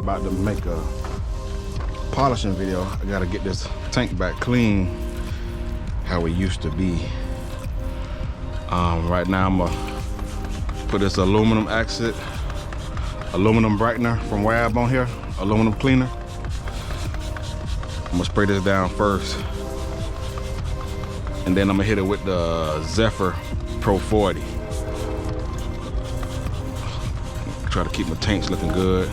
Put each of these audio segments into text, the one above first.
about to make a polishing video. I gotta get this tank back clean how it used to be. Right now I'm gonna put this aluminum brightener from Wab on here, aluminum cleaner. I'm gonna spray this down first, and then I'm gonna hit it with the Zephyr Pro 40. Try to keep my tanks looking good.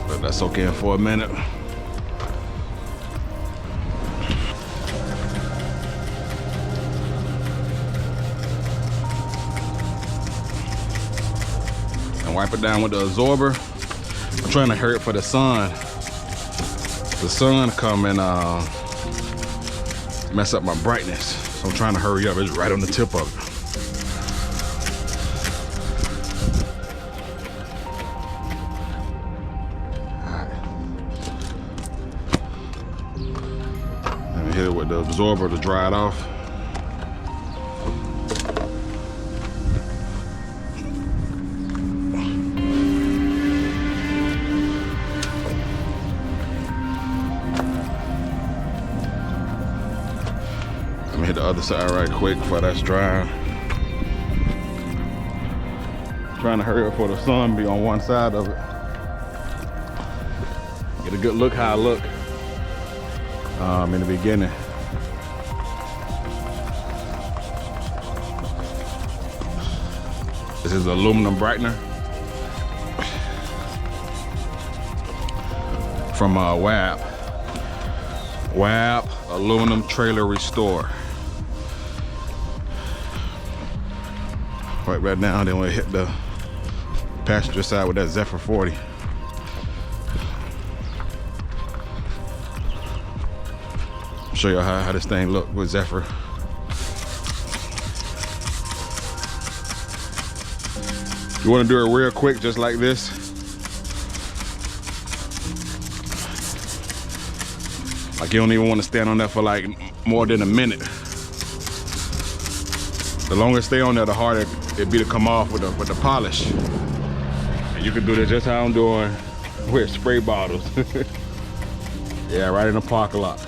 Let that soak in for a minute. And wipe it down with the absorber. I'm trying to hurry it for the sun. The sun come and mess up my brightness. So I'm trying to hurry up. It's right on the tip of it. Hit it with the absorber to dry it off. Let me hit the other side right quick before that's dry. Trying to hurry up for the sun be on one side of it. Get a good look how I look. In the beginning. This is aluminum brightener from Wab Aluminum Trailer Restore. Right now, then we'll hit the passenger side with that Zephyr 40. Show you how this thing look with Zephyr. You want to do it real quick, just like this. Like you don't even want to stand on that for like more than a minute. The longer it stay on there, the harder it be to come off with the polish. And you can do this just how I'm doing with spray bottles. Yeah, right in the parking lot.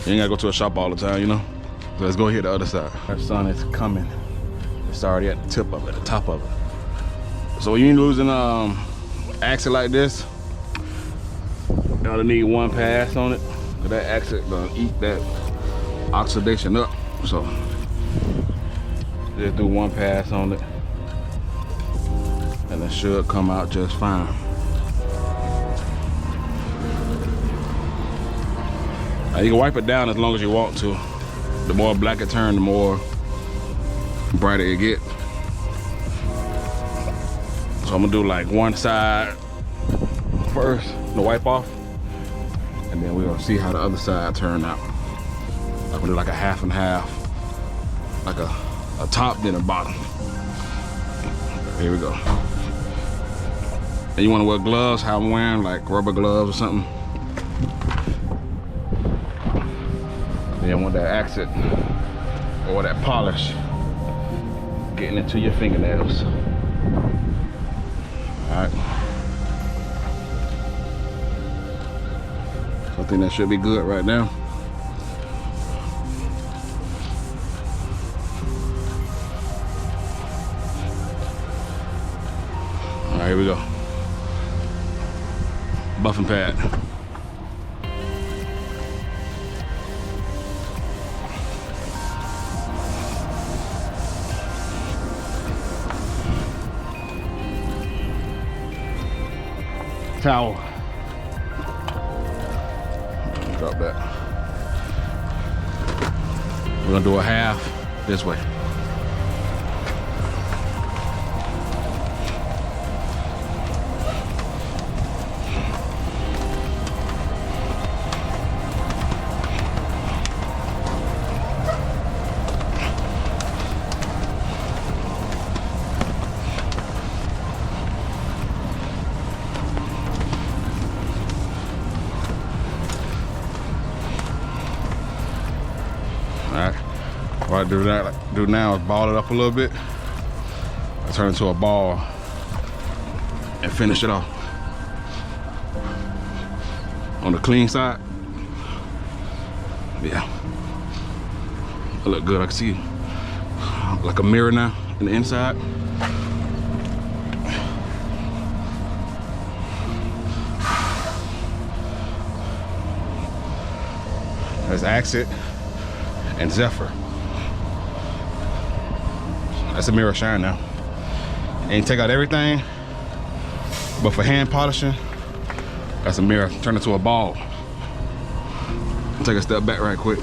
You ain't gotta go to a shop all the time, you know? So let's go hit the other side. That sun is coming. It's already at the tip of it, the top of it. So when you're losing axle like this, you gotta need one pass on it. Cause that axle gonna eat that oxidation up. So just do one pass on it, and it should come out just fine. You can wipe it down as long as you want to. The more black it turns, the more brighter it get. So I'm gonna do like one side first to wipe off, and then we're gonna see how the other side turn out. I'm gonna do like a half and half, like a top then a bottom. Here we go. And you wanna wear gloves, how I'm wearing, like rubber gloves or something. You want that accent or that polish getting into your fingernails. All right. So I think that should be good right now. All right, here we go. Buffing pad. Towel. Drop that. We're gonna do a half this way. What I do now is ball it up a little bit. turn it into a ball and finish it off. On the clean side, yeah, it look good. I can see like a mirror now in the inside. There's Exit and Zephyr. That's a mirror shine now. And take out everything, but for hand polishing, that's a mirror. Turn it to a ball. Take a step back right quick.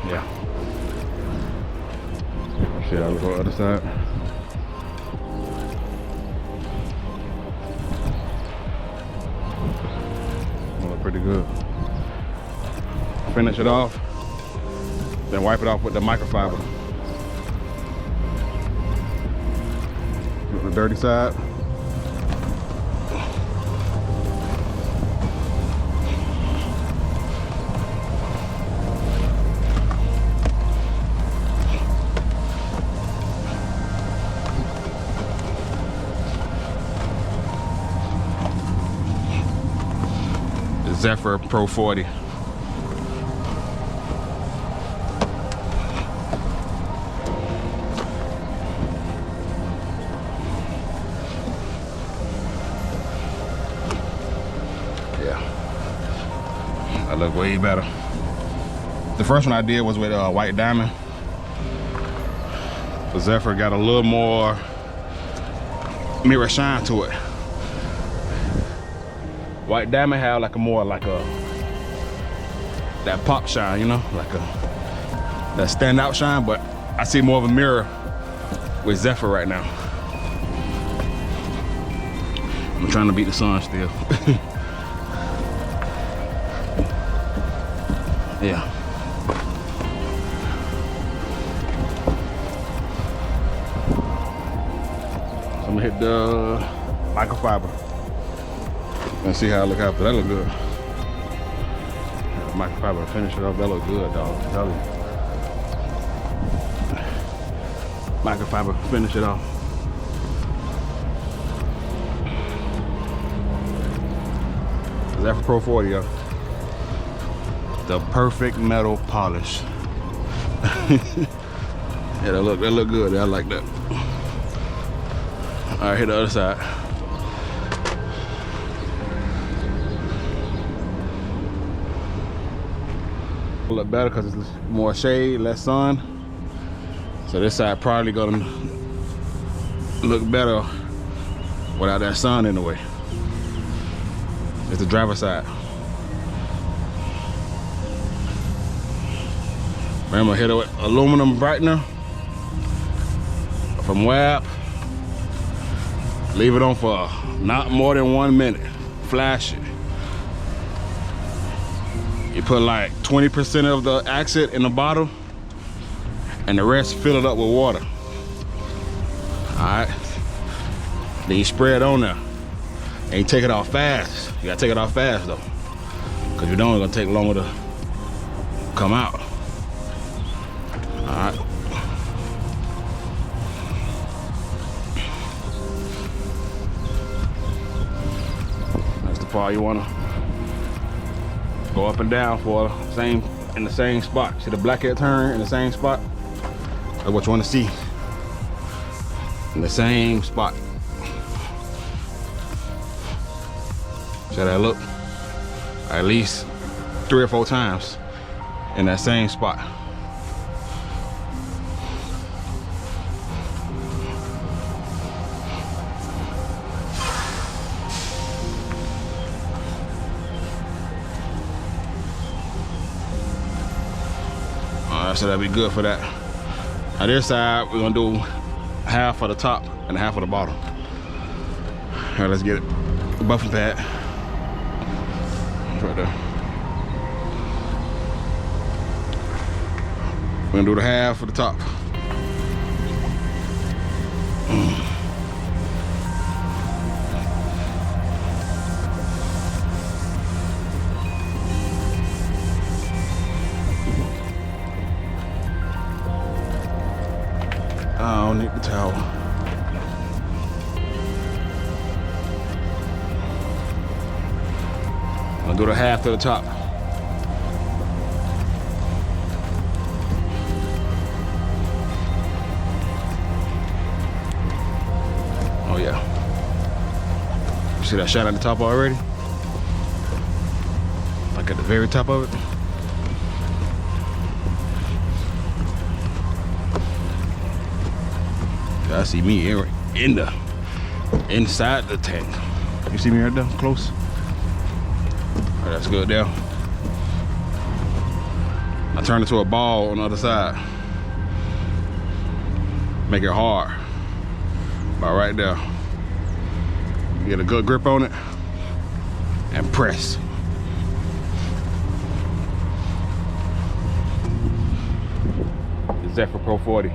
Yeah. Shit, I'll go to the other side. Look pretty good. Finish it off, then wipe it off with the microfiber. The dirty side. The Zephyr Pro 40. That look way better. The first one I did was with white diamond. The Zephyr got a little more mirror shine to it. White diamond had like a more like a that pop shine, you know, like a that standout shine. But I see more of a mirror with Zephyr right now. I'm trying to beat the sun still. Yeah. So I'm gonna hit the microfiber and see how it look after. That look good. The microfiber, finish it up. That look good, dog. I'm telling you. Microfiber, finish it off. Zephyr Pro 40, yo. The perfect metal polish. Yeah, that look good. I like that. All right, hit the other side. Look better because it's more shade, less sun. So this side probably gonna look better without that sun in the way. It's the driver's side. Remember, hit it with aluminum brightener from Web. Leave it on for not more than 1 minute. Flash it. You put like 20% of the accent in the bottle, and the rest fill it up with water. All right. Then you spray it on there, and you take it off fast. You gotta take it off fast though, because you know it's gonna take longer to come out. Alright. That's the part you wanna go up and down for in the same spot. See the blackhead turn in the same spot? That's what you wanna see. In the same spot. See how that look? At least 3 or 4 times in that same spot. So that'll be good for that. On this side, we're gonna do half for the top and half for the bottom. All right, let's get it. The buffing pad. It's right there. We're gonna do the half for the top. towel. I'll do the half to the top. Oh yeah. You see that shot at the top already? Like at the very top of it. I see me in the inside the tank. You see me right there, close? All right, that's good there. I turn it to a ball on the other side. Make it hard. About right there. Get a good grip on it and press. The Zephyr Pro 40.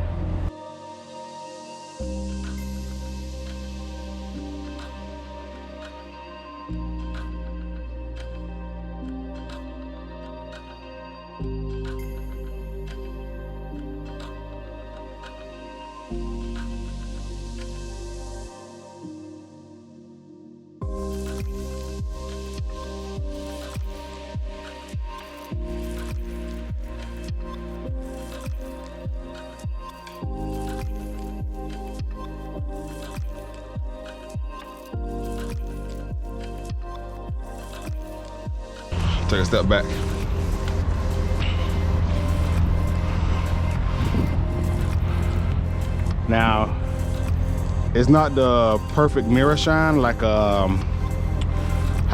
Take a step back. Now, it's not the perfect mirror shine like how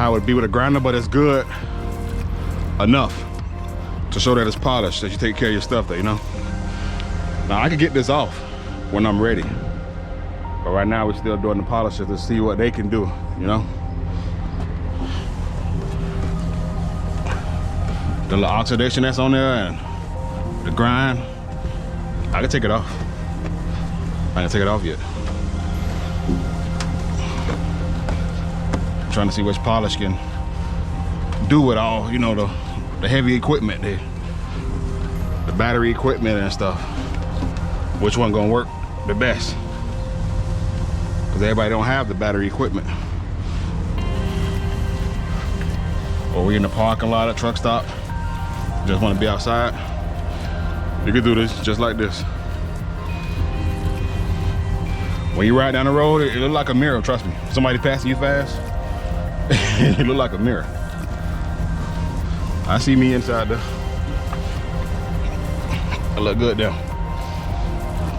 it would be with a grinder, but it's good enough to show that it's polished, that you take care of your stuff there, you know? Now, I can get this off when I'm ready, but right now we're still doing the polishes to see what they can do, you know? The little oxidation that's on there and the grind, I can take it off. I didn't take it off yet. I'm trying to see which polish can do with all, you know, the heavy equipment, the battery equipment and stuff. Which one gonna work the best? Because everybody don't have the battery equipment. Or we in the parking lot at truck stop. Just want to be outside. You can do this just like this. When you ride down the road, it look like a mirror, trust me. Somebody passing you fast, it look like a mirror. I see me inside there. I look good there.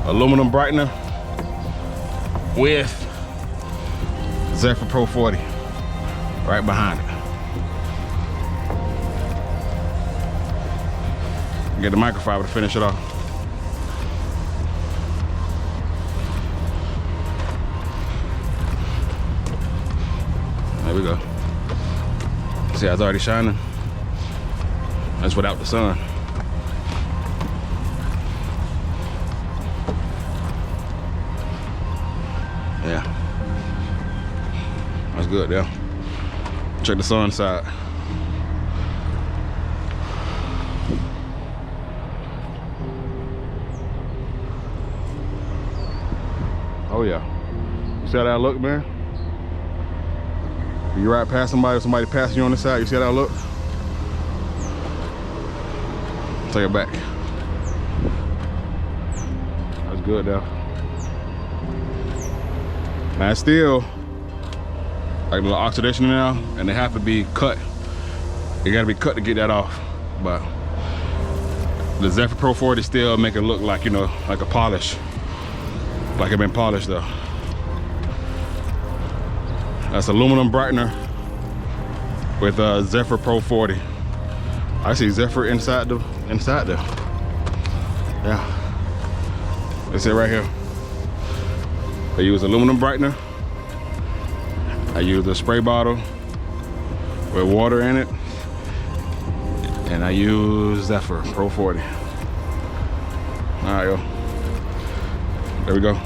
Aluminum brightener with Zephyr Pro 40 right behind it. Get the microfiber to finish it off. There we go. See how it's already shining? That's without the sun. Yeah. That's good there. Check the sun side. Oh yeah. You see how that look, man? You ride past somebody, or somebody passing you on the side, you see how that look? Take it back. That's good though. Now it's still like a little oxidation now, and they have to be cut. They gotta be cut to get that off. But the Zephyr Pro 40 still make it look like, you know, like a polish. Like it been polished though. That's aluminum brightener with Zephyr Pro 40. I see Zephyr inside there. Yeah. It's it right here. I use aluminum brightener. I use a spray bottle with water in it. And I use Zephyr Pro 40. All right, yo. There we go.